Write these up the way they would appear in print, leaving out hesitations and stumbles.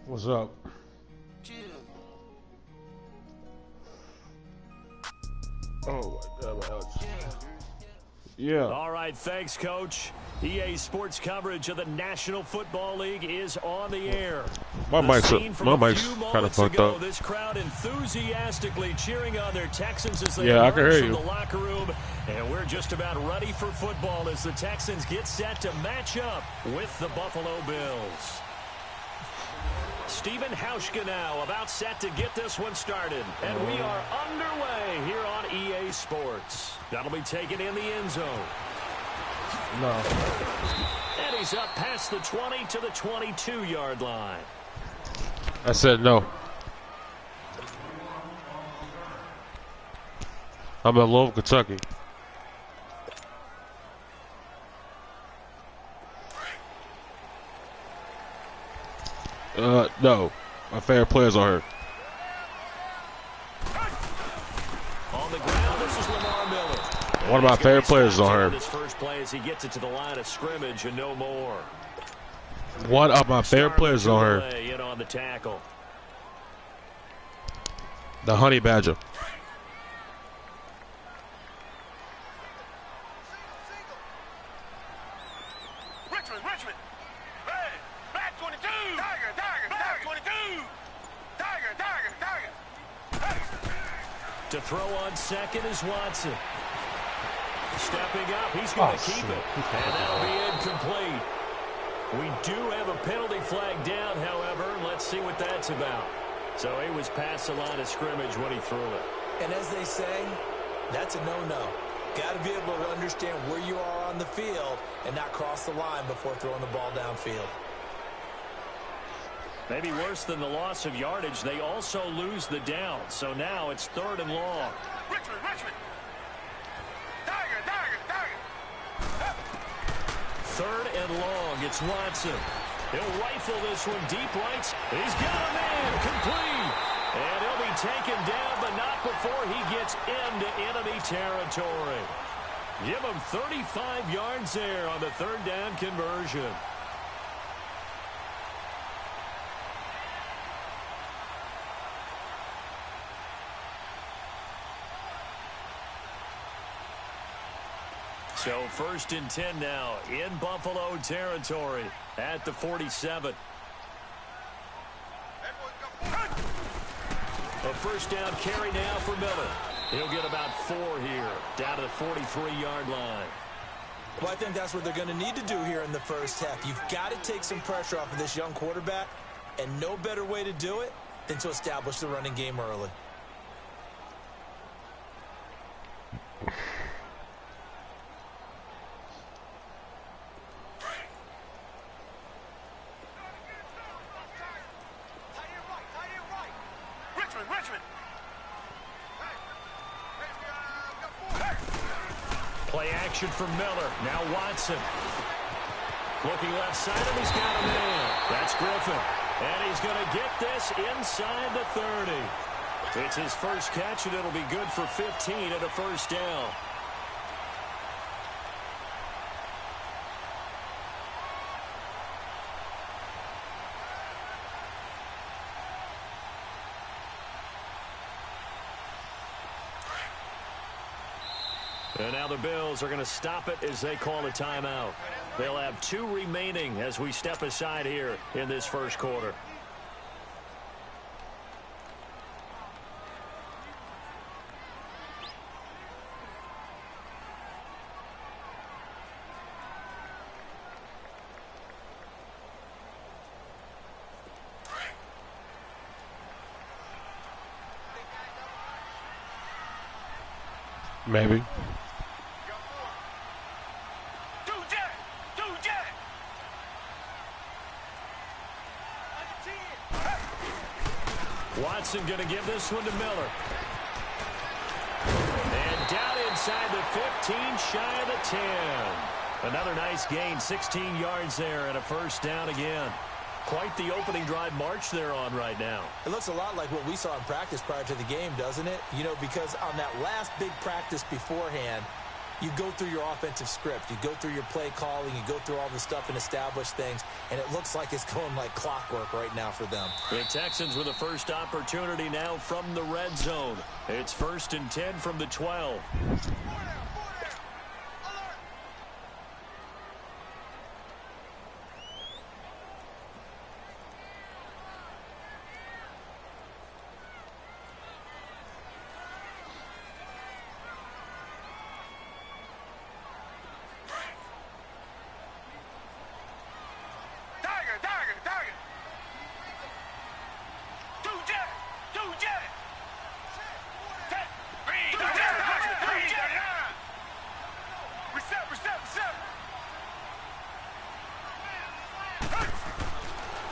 What's up? Oh my God, my ouch. Yeah. All right, thanks, Coach. EA Sports coverage of the National Football League is on the air. My mic's kind of fucked up. This crowd enthusiastically cheering on their Texans as they I can emerge hear from you. the locker room, and we're just about ready for football as the Texans get set to match up with the Buffalo Bills. Stephen Hauschka now about set to get this one started, and we are underway here on EA Sports. That'll be taken in the end zone. No. And he's up past the 20 to the 22-yard line. I said no. I'm in Louisville, Kentucky. No. My favorite players are here. On the ground, this is Lamar Miller. One of my favorite players is on here. His first play as he gets it to the line of scrimmage and no more. One of my favorite players is on here. In on the tackle. The Honey Badger. Richmond. Hey, back 22. Tiger, back 22. Tiger. To throw on second is Watson. Stepping up, he's going to keep it. And that'll be incomplete. We do have a penalty flag down, however. Let's see what that's about. So he was past the line of scrimmage when he threw it. And as they say, that's a no-no. Got to be able to understand where you are on the field and not cross the line before throwing the ball downfield. Maybe worse than the loss of yardage, they also lose the down. So now it's 3rd and long. Richmond. Tiger. 3rd and long. It's Watson. He'll rifle this one deep right. He's got a man. Complete. And he'll be taken down, but not before he gets into enemy territory. Give him 35 yards there on the 3rd down conversion. So 1st and 10 now in Buffalo territory at the 47. A 1st down carry now for Miller. He'll get about 4 here, down to the 43-yard line. Well, I think that's what they're going to need to do here in the first half. You've got to take some pressure off of this young quarterback, and no better way to do it than to establish the running game early. Richmond. Play action from Miller. Now Watson. Looking left side, and he's got a man. That's Griffin. And he's going to get this inside the 30. It's his first catch, and it'll be good for 15 and a 1st down. And now the Bills are going to stop it as they call a timeout. They'll have 2 remaining as we step aside here in this first quarter. Maybe. Watson going to give this one to Miller. And down inside the 15, shy of the 10. Another nice gain, 16 yards there and a 1st down again. Quite the opening drive march they're on right now. It looks a lot like what we saw in practice prior to the game, doesn't it? You know, because on that last big practice beforehand, You go through your offensive script. You go through your play calling. You go through all the stuff and establish things, and it looks like it's going like clockwork right now for them. The Texans with the first opportunity now from the red zone. It's 1st and 10 from the 12.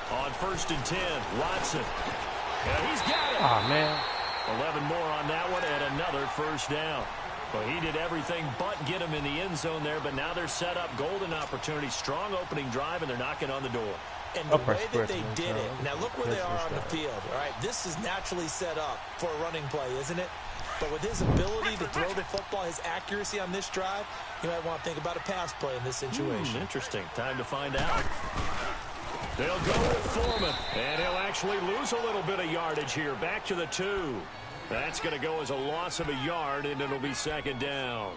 On 1st and 10, Watson. Yeah, he's got it. Oh, man. 11 more on that one and another first down. Well, he did everything but get him in the end zone there, but now they're set up golden opportunity, strong opening drive, and they're knocking on the door. And the way that they did it, now look where they are on the field. All right, this is naturally set up for a running play, isn't it? But with his ability to throw the football, his accuracy on this drive, you might want to think about a pass play in this situation. Interesting. Time to find out. They'll go with Foreman, and he'll actually lose a little bit of yardage here. Back to the 2. That's going to go as a loss of a yard, and it'll be 2nd down.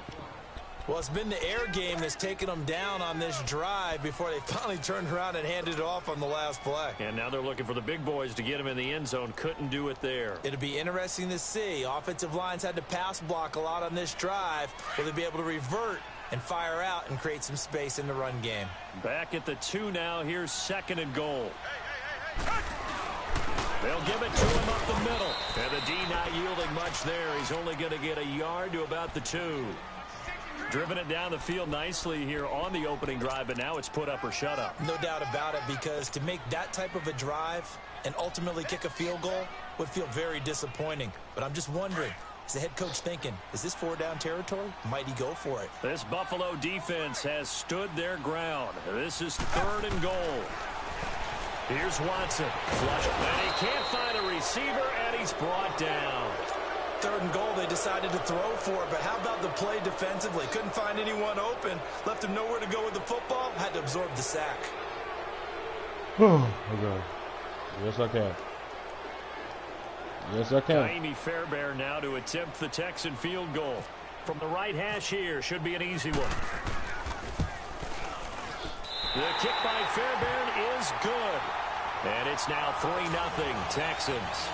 Well, it's been the air game that's taken them down on this drive before they finally turned around and handed it off on the last play. And now they're looking for the big boys to get him in the end zone. Couldn't do it there. It'll be interesting to see. Offensive lines had to pass block a lot on this drive. Will they be able to revert and fire out and create some space in the run game? Back at the 2 now. Here's 2nd and goal. They'll give it to him up the middle. And the D not yielding much there. He's only going to get a yard to about the 2. Driven it down the field nicely here on the opening drive, but now it's put up or shut up. No doubt about it, because to make that type of a drive and ultimately kick a field goal would feel very disappointing. But I'm just wondering, is the head coach thinking, is this 4-down territory? Might he go for it? This Buffalo defense has stood their ground. This is 3rd and goal. Here's Watson. Flush. And he can't find a receiver, and he's brought down. 3rd and goal, they decided to throw for it, but how about the play defensively? Couldn't find anyone open, left him nowhere to go with the football, had to absorb the sack. Okay. Yes, I can. Yes, I can. Jaime Fairbairn now to attempt the Texan field goal. From the right hash here, should be an easy one. The kick by Fairbairn is good. And it's now 3-0 Texans.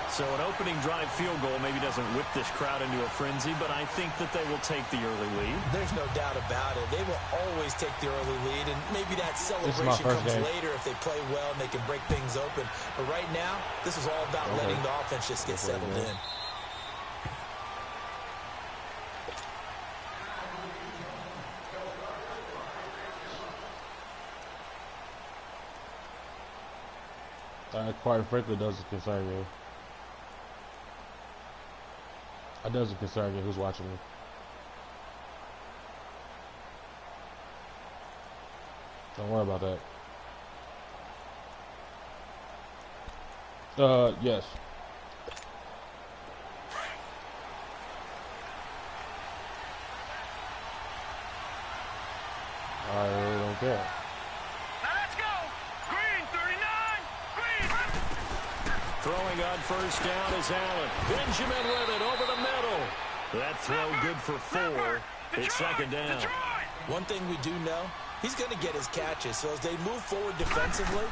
So an opening drive field goal maybe doesn't whip this crowd into a frenzy, but I think that they will take the early lead. There's no doubt about it. They will always take the early lead, and maybe that celebration comes later if they play well and they can break things open. But right now, this is all about letting the offense just get settled in. Quite frankly, doesn't concern me. It doesn't concern me who's watching me. Don't worry about that. Yes. I really don't care. Throwing on first down is Allen. Benjamin with it over the middle. That throw good for 4. It's 2nd down. One thing we do know, he's going to get his catches. So as they move forward defensively,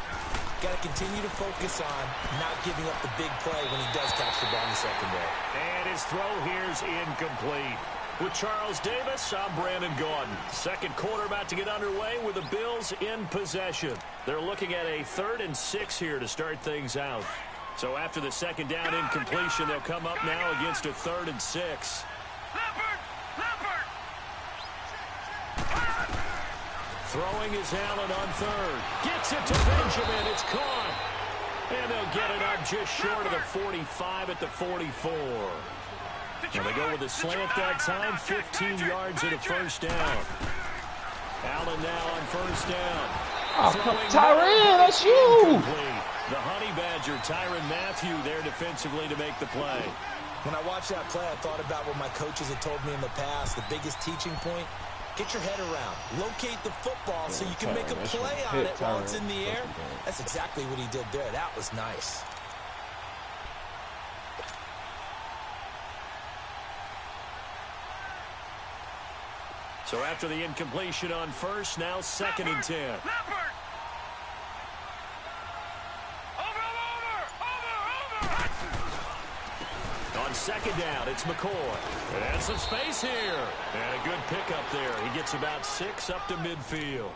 got to continue to focus on not giving up the big play when he does catch the ball in the secondary. And his throw here's incomplete. With Charles Davis, I'm Brandon Gaudin. Second quarter about to get underway with the Bills in possession. They're looking at a 3rd and 6 here to start things out. So after the 2nd down incompletion, they'll come up now against a 3rd and 6. Throwing is Allen on 3rd. Gets it to Benjamin. It's caught. And they'll get it up just short of the 45 at the 44. Now they go with a slant that time, 15 yards and a first down. Allen now on first down. Oh, Tyree, that's you! The Honey Badger, Tyrann Mathieu, there defensively to make the play. When I watched that play, I thought about what my coaches had told me in the past. The biggest teaching point, get your head around. Locate the football so you can make a play on it while it's in the air. That's exactly what he did there. That was nice. So after the incompletion on first, now 2nd and 10. On 2nd down, it's McCoy. And some space here. And a good pickup there. He gets about 6 up to midfield.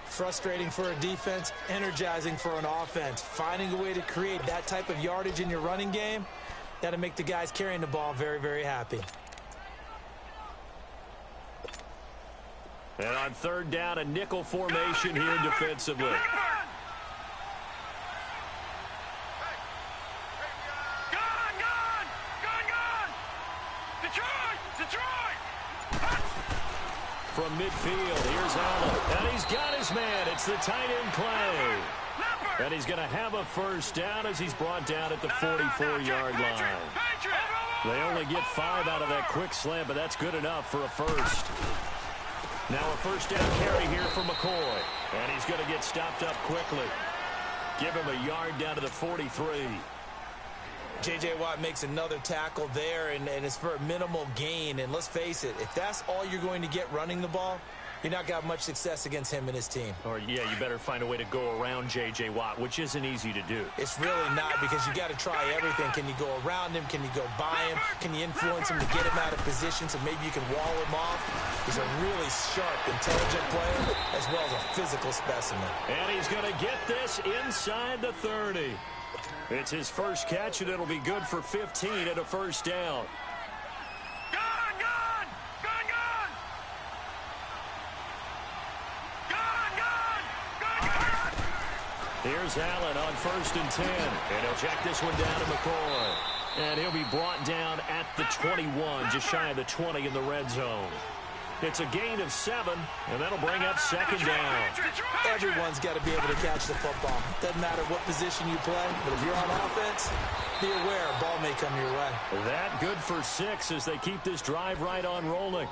Frustrating for a defense, energizing for an offense. Finding a way to create that type of yardage in your running game, that'll make the guys carrying the ball very, very happy. And on 3rd down, a nickel formation here defensively. From midfield, here's Allen. And he's got his man. It's the tight end play. And he's going to have a first down as he's brought down at the 44-yard line. They only get 5 out of that quick slant, but that's good enough for a first. Now a first down carry here for McCoy. And he's going to get stopped up quickly. Give him a yard down to the 43. J.J. Watt makes another tackle there, and it's for a minimal gain. And let's face it, if that's all you're going to get running the ball, you're not got much success against him and his team. Or, yeah, you better find a way to go around J.J. Watt, which isn't easy to do. It's really not, because you got to try everything. Can you go around him? Can you go by him? Can you influence him to get him out of position so maybe you can wall him off? He's a really sharp, intelligent player as well as a physical specimen. And he's going to get this inside the 30. It's his first catch, and it'll be good for 15 and a first down. Here's Allen on 1st and 10. And he'll check this one down to McCoy. And he'll be brought down at the 21, just shy of the 20 in the red zone. It's a gain of 7, and that'll bring up 2nd down. Everyone's got to be able to catch the football. Doesn't matter what position you play, but if you're on offense, be aware a ball may come your way. That good for 6 as they keep this drive right on rolling.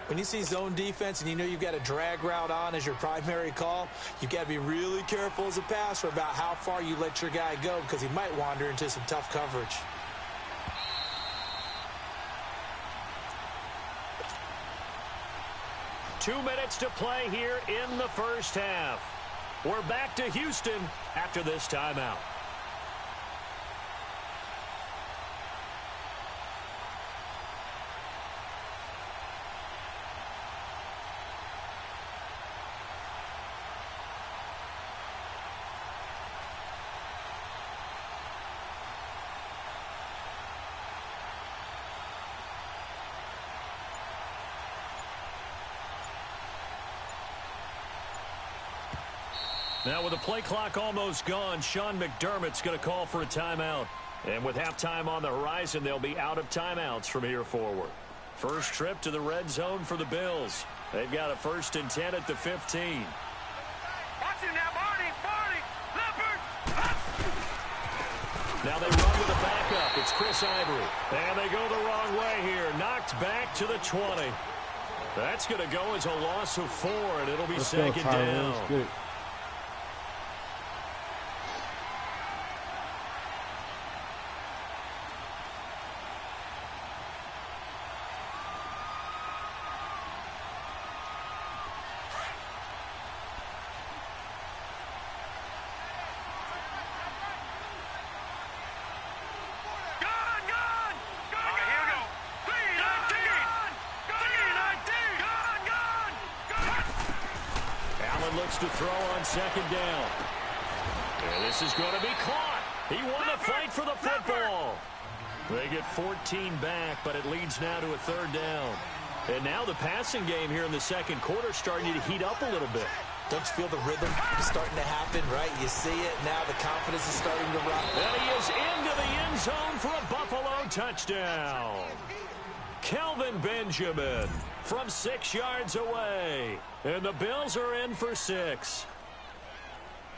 When you see zone defense and you know you've got a drag route on as your primary call, you've got to be really careful as a passer about how far you let your guy go, because he might wander into some tough coverage. Two minutes to play here in the first half. We're back to Houston after this timeout. Now with the play clock almost gone, Sean McDermott's going to call for a timeout. And with halftime on the horizon, they'll be out of timeouts from here forward. First trip to the red zone for the Bills. They've got a 1st and 10 at the 15. Watch him now, Barney, Leopard. Now they run with a backup. It's Chris Ivory. And they go the wrong way here. Knocked back to the 20. That's going to go as a loss of 4, and it'll be 2nd down. Looks to throw on 2nd down. And this is going to be caught. He won the fight for the football. They get 14 back, but it leads now to a 3rd down. And now the passing game here in the second quarter starting to heat up a little bit. Don't you feel the rhythm starting to happen, right? You see it. Now the confidence is starting to run. And he is into the end zone for a Buffalo touchdown. Kelvin Benjamin from 6 yards away. And the Bills are in for 6.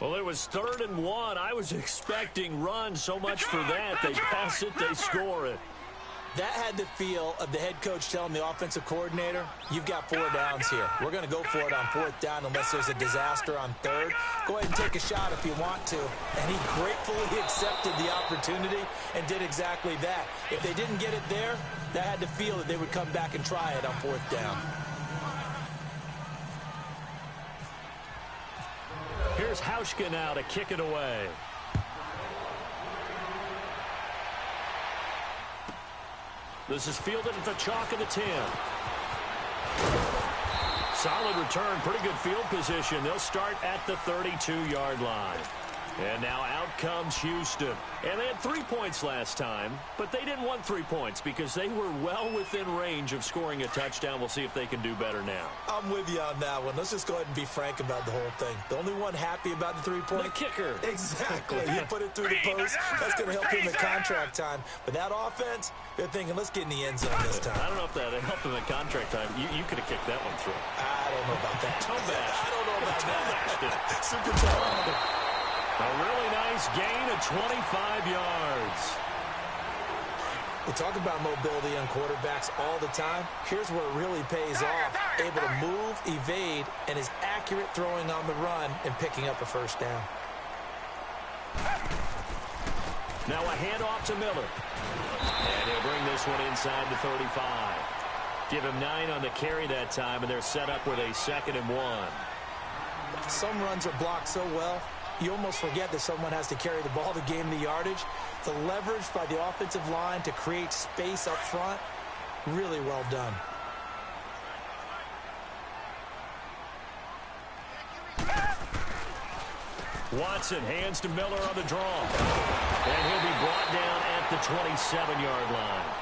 Well, it was 3rd and 1. I was expecting runs. So much for that. They pass it, they score it. That had the feel of the head coach telling the offensive coordinator, you've got 4 downs here. We're going to go for it on 4th down unless there's a disaster on 3rd. Go ahead and take a shot if you want to. And he gratefully accepted the opportunity and did exactly that. If they didn't get it there, that had the feel that they would come back and try it on 4th down. Here's Hauschka now to kick it away. This is fielded at the chalk of the 10. Solid return, pretty good field position. They'll start at the 32-yard line. And now out comes Houston. And they had 3 points last time, but they didn't want 3 points because they were well within range of scoring a touchdown. We'll see if they can do better now. I'm with you on that one. Let's just go ahead and be frank about the whole thing. The only one happy about the 3-point? The kicker. Exactly. You put it through the post. That's going to help him in contract time. But that offense, they're thinking, let's get in the end zone this time. I don't know if that helped him in contract time. You could have kicked that one through. I don't know about that. Toe bash. I don't know about that. Super toe. A really nice gain of 25 yards. We talk about mobility on quarterbacks all the time. Here's where it really pays off. Able to move, evade, and is accurate throwing on the run and picking up a 1st down. Now a handoff to Miller. And he'll bring this one inside the 35. Give him 9 on the carry that time, and they're set up with a 2nd and 1. Some runs are blocked so well, you almost forget that someone has to carry the ball to gain the yardage. The leverage by the offensive line to create space up front, really well done. Watson hands to Miller on the draw. And he'll be brought down at the 27-yard line.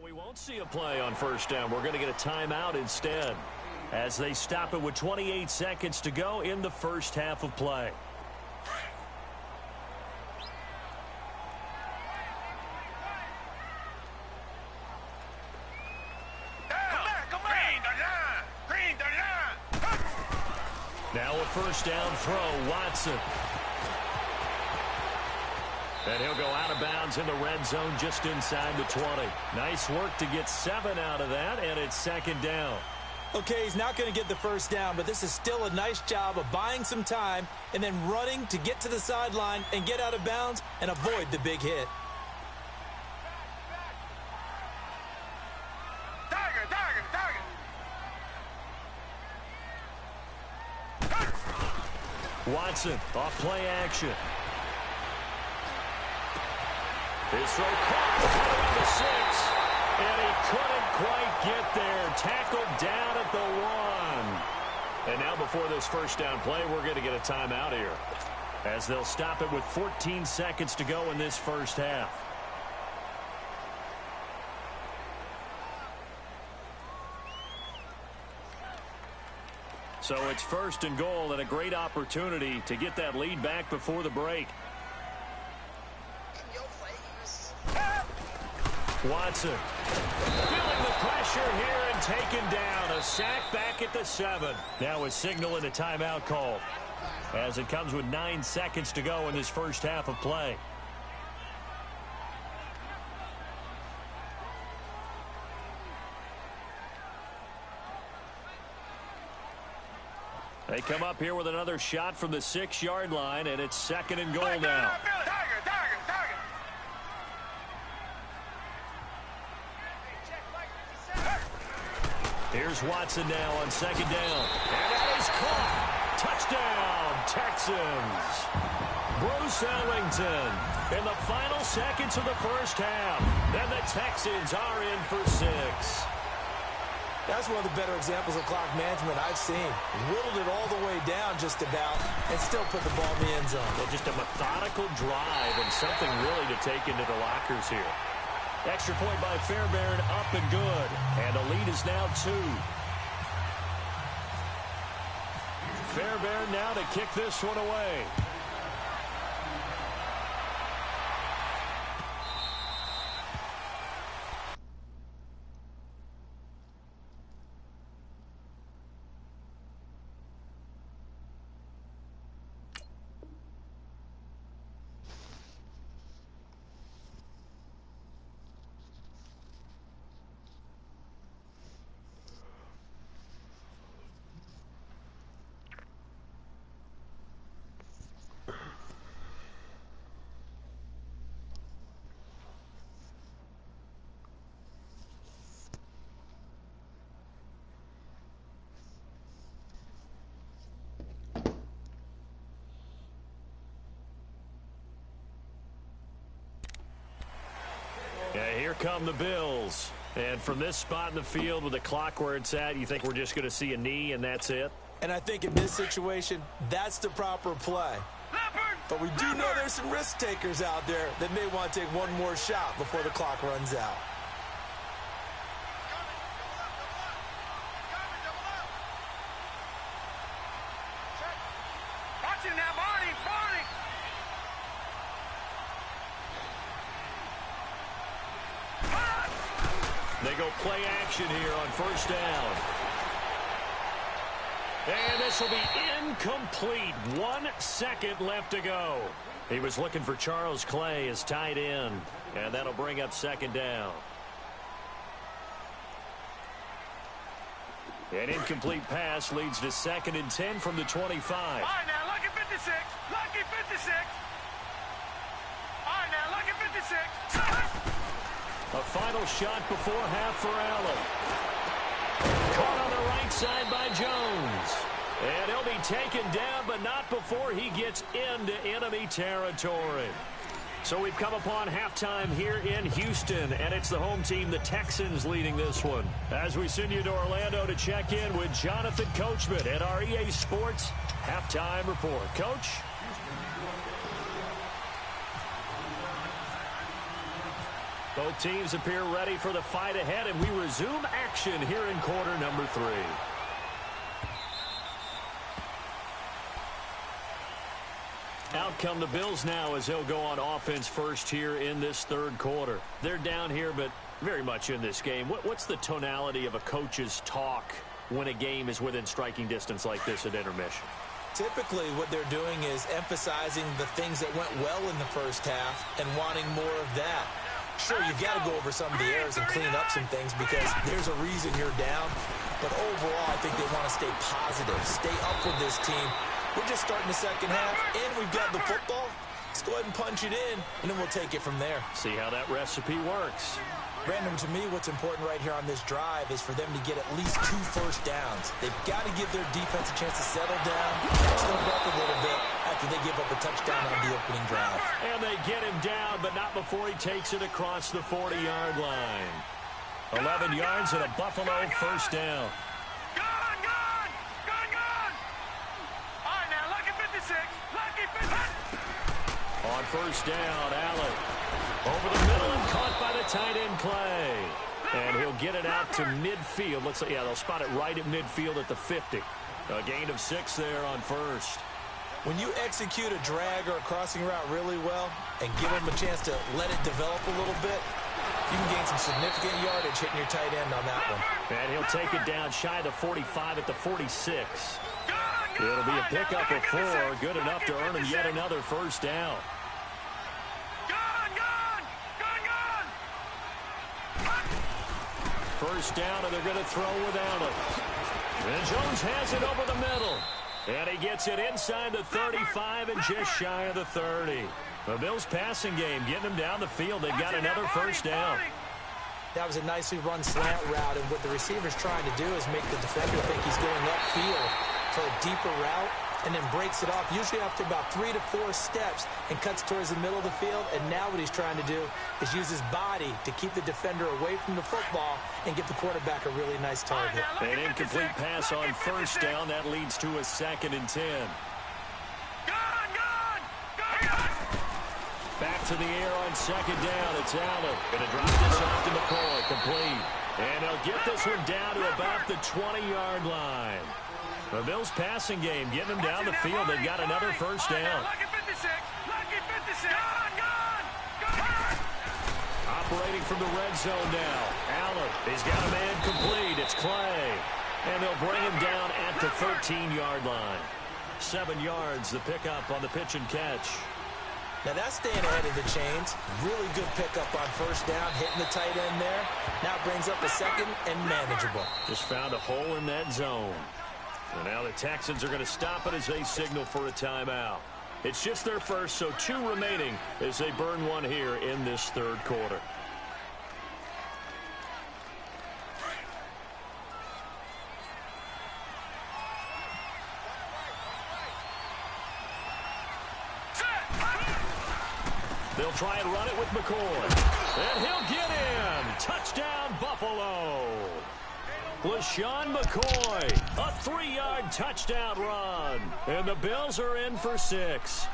We won't see a play on 1st down. We're going to get a timeout instead as they stop it with 28 seconds to go in the 1st half of play. Now a 1st down throw, Watson. And he'll go out of bounds in the red zone just inside the 20. Nice work to get 7 out of that, and it's 2nd down. Okay, he's not going to get the 1st down, but this is still a nice job of buying some time and then running to get to the sideline and get out of bounds and avoid the big hit. Watson off play action. His throw caught around the 6, and he couldn't quite get there. Tackled down at the 1. And now before this 1st down play, we're going to get a timeout here. as they'll stop it with 14 seconds to go in this first half. So it's 1st and goal, and a great opportunity to get that lead back before the break. Watson feeling the pressure here and taken down. A sack back at the 7. Now a signal and a timeout call, as it comes with 9 seconds to go in this first half of play. They come up here with another shot from the 6-yard line, and it's 2nd and goal now. Here's Watson now on 2nd down. And that is caught. Touchdown, Texans. Bruce Ellington in the final seconds of the first half. And the Texans are in for 6. That's one of the better examples of clock management I've seen. Whittled it all the way down just about and still put the ball in the end zone. Well, just a methodical drive and something really to take into the lockers here. Extra point by Fairbairn, up and good. And the lead is now 2. Fairbairn now to kick this one away. Yeah, here come the Bills. And from this spot in the field with the clock where it's at, you think we're just going to see a knee and that's it? And I think in this situation, that's the proper play. But we do know there's some risk takers out there that may want to take one more shot before the clock runs out. They go play action here on 1st down. And this will be incomplete. 1 second left to go. He was looking for Charles Clay as tight end. And that'll bring up 2nd down. An incomplete pass leads to 2nd and 10 from the 25. All right, now, lucky 56. Lucky 56. All right, now, lucky 56. A final shot before half for Allen. Caught on the right side by Jones. And he'll be taken down, but not before he gets into enemy territory. So we've come upon halftime here in Houston, and it's the home team, the Texans, leading this one. As we send you to Orlando to check in with Jonathan Coachman at our EA Sports Halftime Report. Coach? Both teams appear ready for the fight ahead, and we resume action here in quarter number 3. Out come the Bills now as they'll go on offense first here in this 3rd quarter. They're down here, but very much in this game. What's the tonality of a coach's talk when a game is within striking distance like this at intermission? Typically, what they're doing is emphasizing the things that went well in the first half and wanting more of that. Sure, you've got to go over some of the errors and clean up some things because there's a reason you're down. But overall, I think they want to stay positive, stay up with this team. We're just starting the second half, and we've got the football. Let's go ahead and punch it in, and then we'll take it from there. See how that recipe works. Brandon, to me, what's important right here on this drive is for them to get at least 2 first downs. They've got to give their defense a chance to settle down, catch their breath a little bit after they give up a touchdown on the opening drive. And they get him down, but not before he takes it across the 40-yard line. 11 yards and a Buffalo first down. Gone! All right, now, lucky 56. 56. Lucky 56. On first down, Allen. Over the middle and caught by the tight end Clay. And he'll get it out to midfield. Looks like, yeah, they'll spot it right at midfield at the 50. A gain of 6 there on first. When you execute a drag or a crossing route really well and give them a chance to let it develop a little bit, you can gain some significant yardage hitting your tight end on that one. And he'll take it down shy of the 45 at the 46. It'll be a pickup of 4. Good enough to earn him yet another first down. First down, and they're going to throw with Allen. And Jones has it over the middle. And he gets it inside the 35 and just shy of the 30. The Bills' passing game getting them down the field. They've got another first down. That was a nicely run slant route, and what the receiver's trying to do is make the defender think he's going upfield for a deeper route, and then breaks it off, usually after about 3 to 4 steps, and cuts towards the middle of the field. And now what he's trying to do is use his body to keep the defender away from the football and give the quarterback a really nice target. An incomplete pass on first down. That leads to a 2nd and 10. Back to the air on second down. It's Allen. Going to drop this off to McCoy. Complete. And they'll get this one down to about the 20-yard line. The Bills' passing game getting them down the field. They've got another first down. Operating from the red zone now. Allen, he's got a man complete. It's Clay. And they'll bring him down at the 13-yard line. 7 yards, the pickup on the pitch and catch. Now that's staying ahead of the chains. Really good pickup on first down, hitting the tight end there. Now brings up a 2nd and manageable. Just found a hole in that zone. And now the Texans are going to stop it as they signal for a timeout. It's just their first, so 2 remaining as they burn one here in this third quarter. They'll try and run it with McCoy. And he'll get in. Touchdown, Buffalo. LaShawn McCoy, a 3-yard touchdown run. And the Bills are in for 6.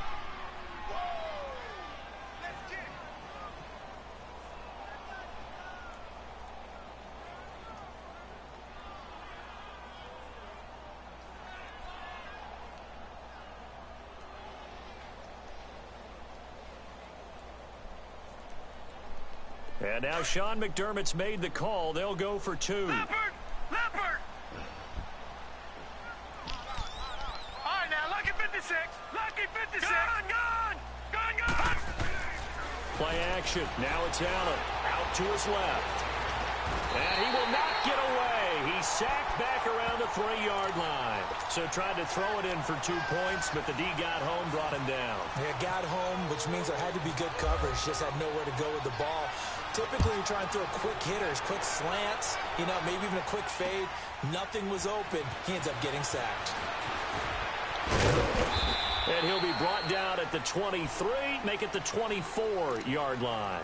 And now Sean McDermott's made the call. They'll go for 2. Leopard! All right, now, lucky 56. Lucky 56. Gone! Play action. Now it's Allen. Out to his left. And he will not get away. He's sacked back around the 3-yard line. So tried to throw it in for 2 points, but the D got home, brought him down. Yeah, got home, which means there had to be good coverage. Just had nowhere to go with the ball. Typically, you try and throw quick hitters, quick slants, maybe even a quick fade. Nothing was open. He ends up getting sacked. And he'll be brought down at the 23, make it the 24-yard line.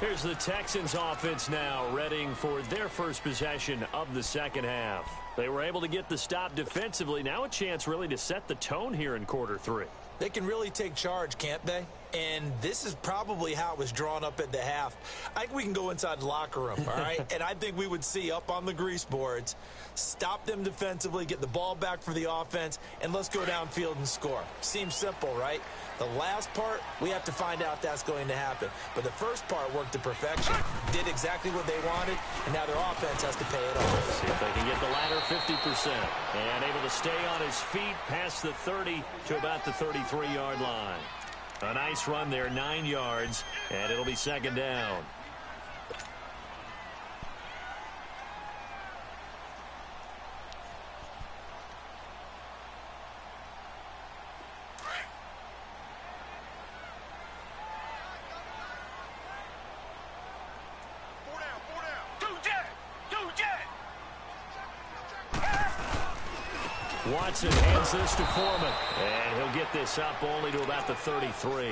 Here's the Texans offense now, readying for their first possession of the second half. They were able to get the stop defensively. Now a chance really to set the tone here in quarter 3. They can really take charge, can't they? And this is probably how it was drawn up at the half. I think we can go inside the locker room, all right? And I think we would see up on the grease boards, stop them defensively, get the ball back for the offense, and let's go downfield and score. Seems simple, right? The last part, we have to find out if that's going to happen. But the first part worked to perfection, did exactly what they wanted, and now their offense has to pay it off. See if they can get the latter 50%. And able to stay on his feet past the 30 to about the 33-yard line. A nice run there, 9 yards, and it'll be second down. Watson hands this to Foreman, and he'll get this up only to about the 33.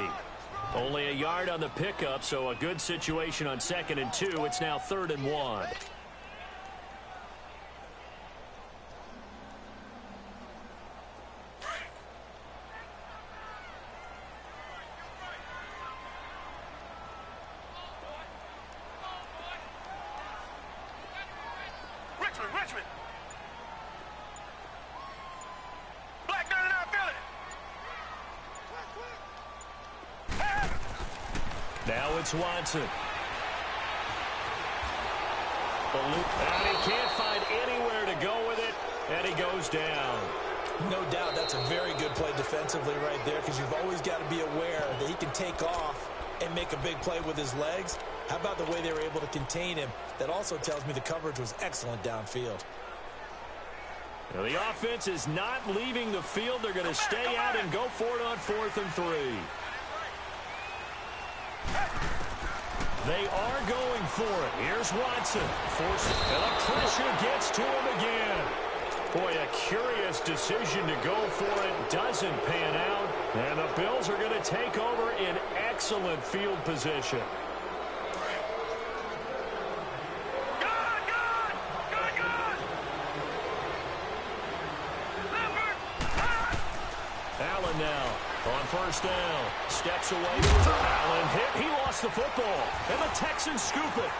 Only a yard on the pickup, so a good situation on 2nd and 2. It's now 3rd and 1. Now it's Watson. And he can't find anywhere to go with it, and he goes down. No doubt that's a very good play defensively right there, because you've always got to be aware that he can take off and make a big play with his legs. How about the way they were able to contain him? That also tells me the coverage was excellent downfield. Now the offense is not leaving the field. They're going to stay out and go for it on 4th and 3. They are going for it. Here's Watson. And the pressure gets to him again. Boy, a curious decision to go for it. Doesn't pan out. And the Bills are going to take over in excellent field position. Allen now on 1st down. Steps away. Allen hit. He lost the football. And the Texans scoop it.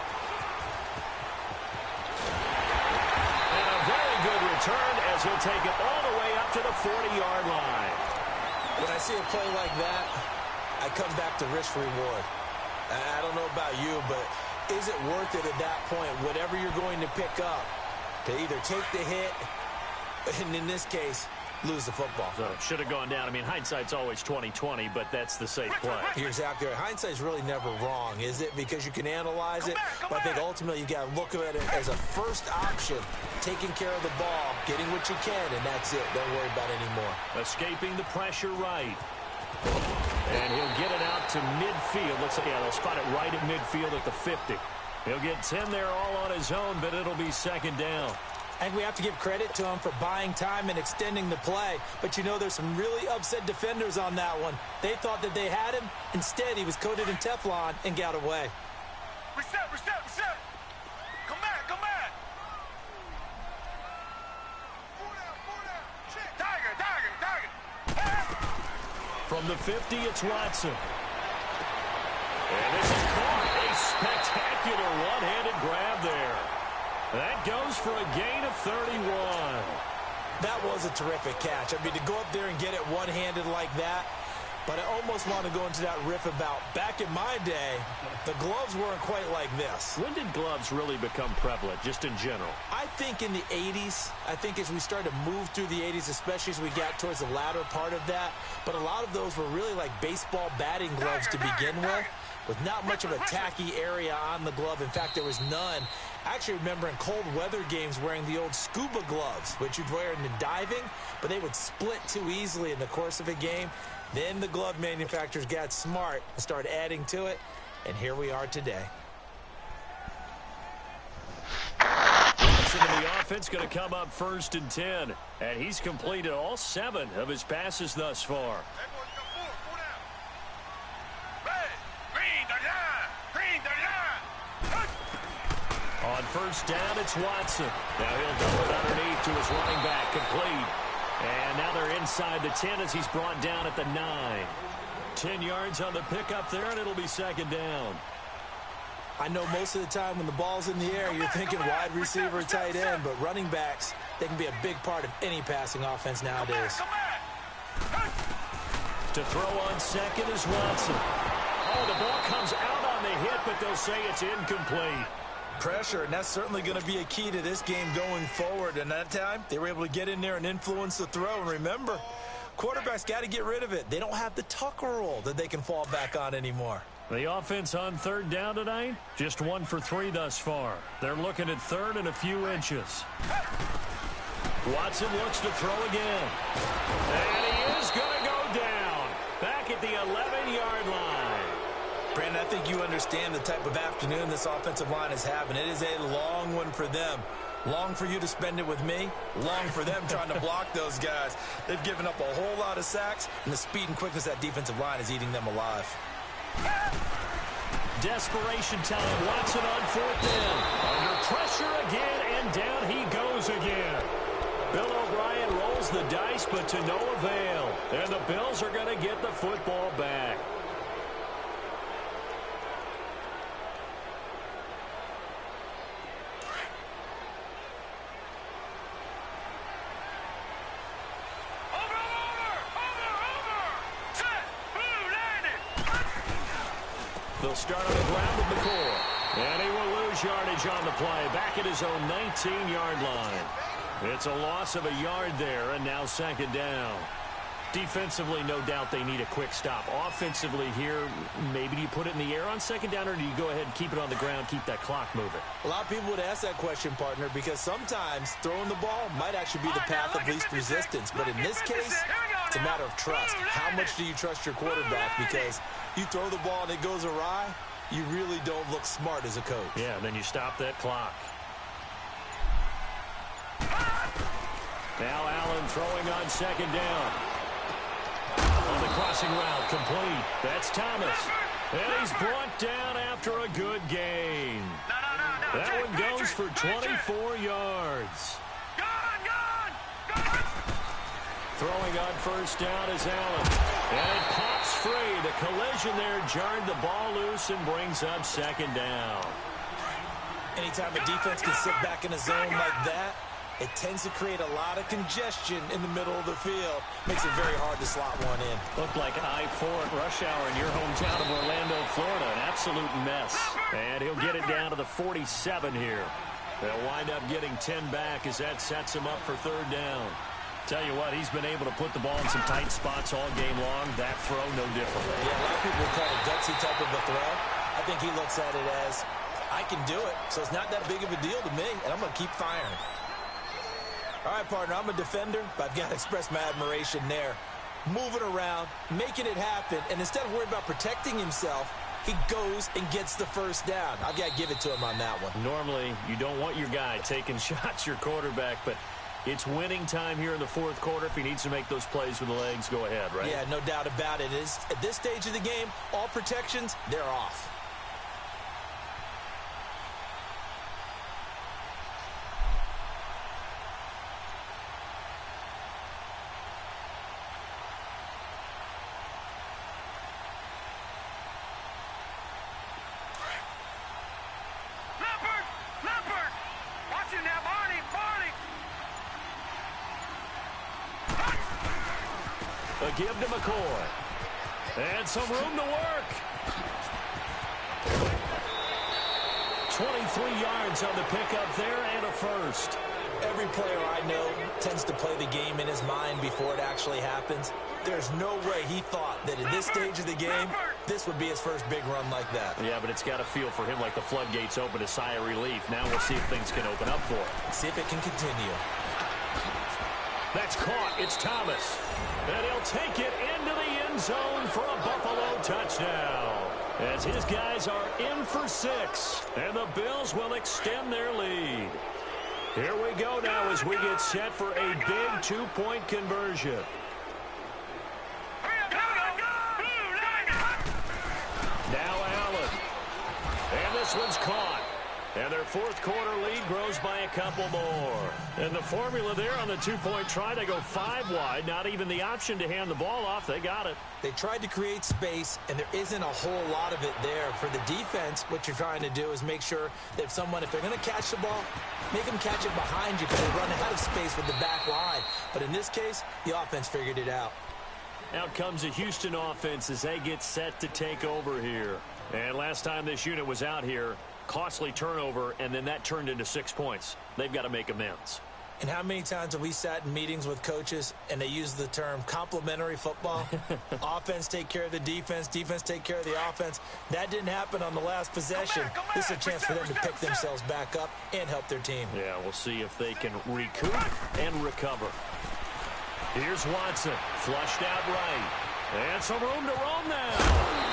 And a very good return as he'll take it all the way up to the 40-yard line. When I see a play like that, I come back to risk reward. I don't know about you, but is it worth it at that point, whatever you're going to pick up, to either take the hit, and in this case, lose the football? So it should have gone down. I mean, hindsight's always 20/20, but that's the safe play. You're exactly right. Hindsight's really never wrong, is it? Because you can analyze it, but I think ultimately you got to look at it as a first option, taking care of the ball, getting what you can, and that's it. Don't worry about it anymore. Escaping the pressure right. And he'll get it out to midfield. Looks like, yeah, they'll spot it right at midfield at the 50. He'll get 10 there all on his own, but it'll be 2nd down. And we have to give credit to him for buying time and extending the play. But, you know, there's some really upset defenders on that one. They thought that they had him. Instead, he was coated in Teflon and got away. Reset. Come back. Tiger. From the 50, it's Watson. And this is caught. A spectacular one-handed grab there. That goes for a gain of 31. That was a terrific catch. I mean, to go up there and get it one-handed like that, but I almost want to go into that riff about back in my day, the gloves weren't quite like this. When did gloves really become prevalent, just in general? I think in the 80s. I think as we started to move through the 80s, especially as we got towards the latter part of that. But a lot of those were really like baseball batting gloves to begin with not much of a tacky area on the glove. In fact, there was none. I actually remember in cold weather games wearing the old scuba gloves, which you'd wear in the diving, but they would split too easily in the course of a game. Then the glove manufacturers got smart and started adding to it, and here we are today. Johnson in the offense going to come up 1st and 10, and he's completed all 7 of his passes thus far. On 1st down, it's Watson. Now he'll dump it underneath to his running back, complete. And now they're inside the 10 as he's brought down at the 9. 10 yards on the pickup there, and it'll be 2nd down. I know most of the time when the ball's in the air, you're thinking wide receiver, tight end, but running backs, they can be a big part of any passing offense nowadays. To throw on 2nd is Watson. Oh, the ball comes out on the hit, but they'll say it's incomplete. Pressure, and that's certainly going to be a key to this game going forward. And that time, they were able to get in there and influence the throw. And remember, quarterbacks got to get rid of it. They don't have the tucker roll that they can fall back on anymore. The offense on 3rd down tonight, just 1 for 3 thus far. They're looking at 3rd and a few inches. Watson looks to throw again. And he is going to go down. Back at the 11-yard line. Brandon, I think you understand the type of afternoon this offensive line is having. It is a long one for them. Long for you to spend it with me. Long for them trying to block those guys. They've given up a whole lot of sacks, and the speed and quickness of that defensive line is eating them alive. Desperation time. Watson on 4th down. Under pressure again, and down he goes again. Bill O'Brien rolls the dice, but to no avail. And the Bills are going to get the football back. They'll start on the ground with McCoy. And he will lose yardage on the play. Back at his own 19-yard line. It's a loss of a yard there, and now second down. Defensively, no doubt they need a quick stop. Offensively here, maybe do you put it in the air on second down, or do you go ahead and keep it on the ground, keep that clock moving? A lot of people would ask that question, partner, because sometimes throwing the ball might actually be the path of least resistance. But in this case, it's a matter of trust. How much do you trust your quarterback? Because you throw the ball and it goes awry, you really don't look smart as a coach. Yeah, then you stop that clock. Now Allen throwing on second down. On the crossing route, complete. That's Thomas. And he's brought down after a good gain. That one goes for 24 yards. Throwing on first down is Allen. And it pops free. The collision there jarred the ball loose and brings up second down. Anytime a defense can sit back in a zone like that, it tends to create a lot of congestion in the middle of the field. Makes it very hard to slot one in. Looked like I-4 at rush hour in your hometown of Orlando, Florida. An absolute mess. And he'll get it down to the 47 here. They'll wind up getting 10 back as that sets him up for third down. Tell you what, he's been able to put the ball in some tight spots all game long. That throw, no different. Yeah, a lot of people call it a gutsy type of a throw. I think he looks at it as, I can do it, so it's not that big of a deal to me, and I'm going to keep firing. All right, partner, I'm a defender, but I've got to express my admiration there. Moving around, making it happen, and instead of worrying about protecting himself, he goes and gets the first down. I've got to give it to him on that one. Normally, you don't want your guy taking shots, your quarterback, but it's winning time here in the fourth quarter. If he needs to make those plays with the legs, go ahead, right? Yeah, no doubt about it. At this stage of the game, all protections, they're off. A give to McCoy. And some room to work. 23 yards on the pickup there and a first. Every player I know tends to play the game in his mind before it actually happens. There's no way he thought that at this stage of the game, this would be his first big run like that. Yeah, but it's got to feel for him like the floodgates open, a sigh of relief. Now we'll see if things can open up for him. See if it can continue. That's caught. It's Thomas. And he'll take it into the end zone for a Buffalo touchdown. As his guys are in for 6. And the Bills will extend their lead. Here we go now as we get set for a big 2-point conversion. Now Allen. And this one's caught. And their fourth quarter lead grows by a couple more. And the formula there on the 2-point try, they go 5 wide. Not even the option to hand the ball off. They got it. They tried to create space, and there isn't a whole lot of it there. For the defense, what you're trying to do is make sure that if they're going to catch the ball, make them catch it behind you because they run out of space with the back line. But in this case, the offense figured it out. Out comes the Houston offense as they get set to take over here. And last time this unit was out here, costly turnover, and then that turned into 6 points. They've got to make amends. And how many times have we sat in meetings with coaches and they use the term complementary football? Offense take care of the defense, defense take care of the offense. That didn't happen on the last possession. This is a chance for them to pick themselves back up and help their team. Yeah, we'll see if they can recoup and recover. Here's Watson, flushed out right. And some room to roam now.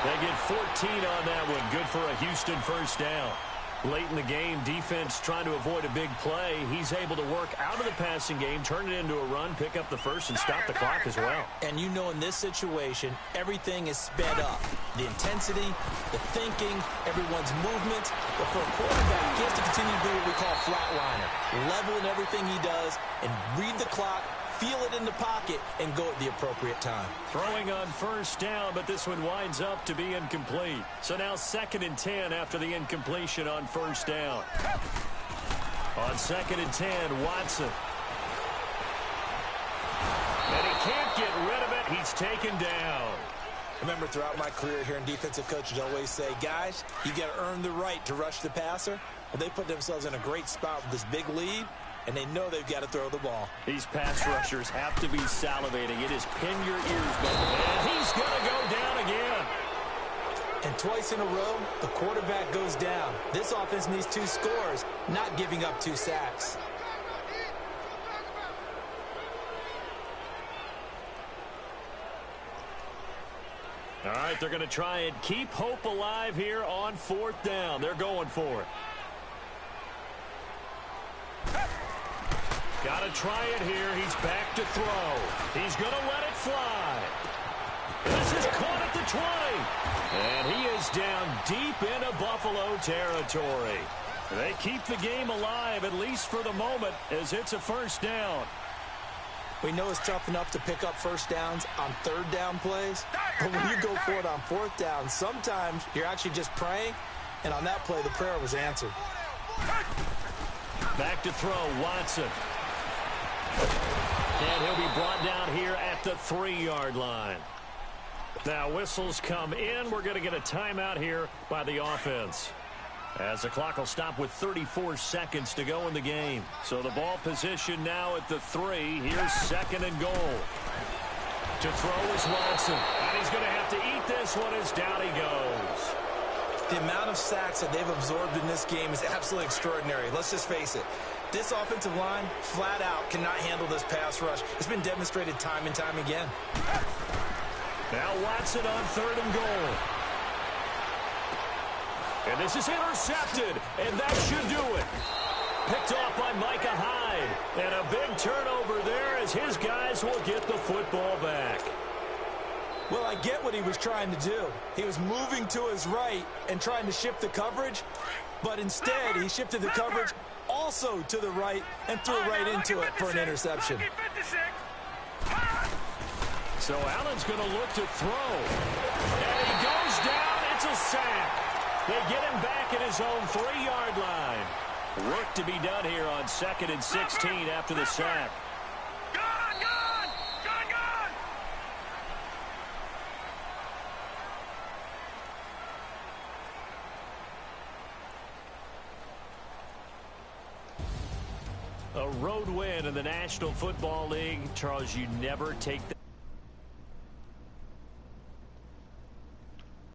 They get 14 on that one. Good for a Houston first down. Late in the game, defense trying to avoid a big play. He's able to work out of the passing game, turn it into a run, pick up the first, and stop the clock as well. And you know in this situation, everything is sped up. The intensity, the thinking, everyone's movement. But for a quarterback, he has to continue to do what we call flatliner. Level in everything he does and read the clock, feel it in the pocket, and go at the appropriate time. Throwing on first down, but this one winds up to be incomplete. So now 2nd and 10 after the incompletion on first down. On 2nd and 10, Watson. And he can't get rid of it. He's taken down. Remember, throughout my career here in defensive coaches always say, guys, you got to earn the right to rush the passer. Well, they put themselves in a great spot with this big lead, and they know they've got to throw the ball. These pass rushers have to be salivating. It is pin your ears, and he's going to go down again. And twice in a row, the quarterback goes down. This offense needs 2 scores, not giving up 2 sacks. All right, they're going to try and keep hope alive here on 4th down. They're going for it. Got to try it here. He's back to throw. He's going to let it fly. This is caught at the 20. And he is down deep into Buffalo territory. They keep the game alive, at least for the moment, as it's a 1st down. We know it's tough enough to pick up 1st downs on 3rd down plays, but when you go for it on 4th down, sometimes you're actually just praying, and on that play, the prayer was answered. Back to throw, Watson. And he'll be brought down here at the 3-yard line. Now whistles come in. We're going to get a timeout here by the offense, as the clock will stop with 34 seconds to go in the game. So the ball position now at the 3. Here's 2nd and goal. To throw is Watson. And he's going to have to eat this one as down he goes. The amount of sacks that they've absorbed in this game is absolutely extraordinary. Let's just face it. This offensive line, flat out, cannot handle this pass rush. It's been demonstrated time and time again. Now Watson on 3rd and goal. And this is intercepted, and that should do it. Picked off by Micah Hyde. And a big turnover there as his guys will get the football back. Well, I get what he was trying to do. He was moving to his right and trying to shift the coverage, but instead he shifted the coverage also to the right and threw right into it for an interception. So Allen's going to look to throw. And he goes down. It's a sack. They get him back at his own 3-yard line. Work to be done here on 2nd and 16 after the sack. A road win in the National Football League. Charles, you never take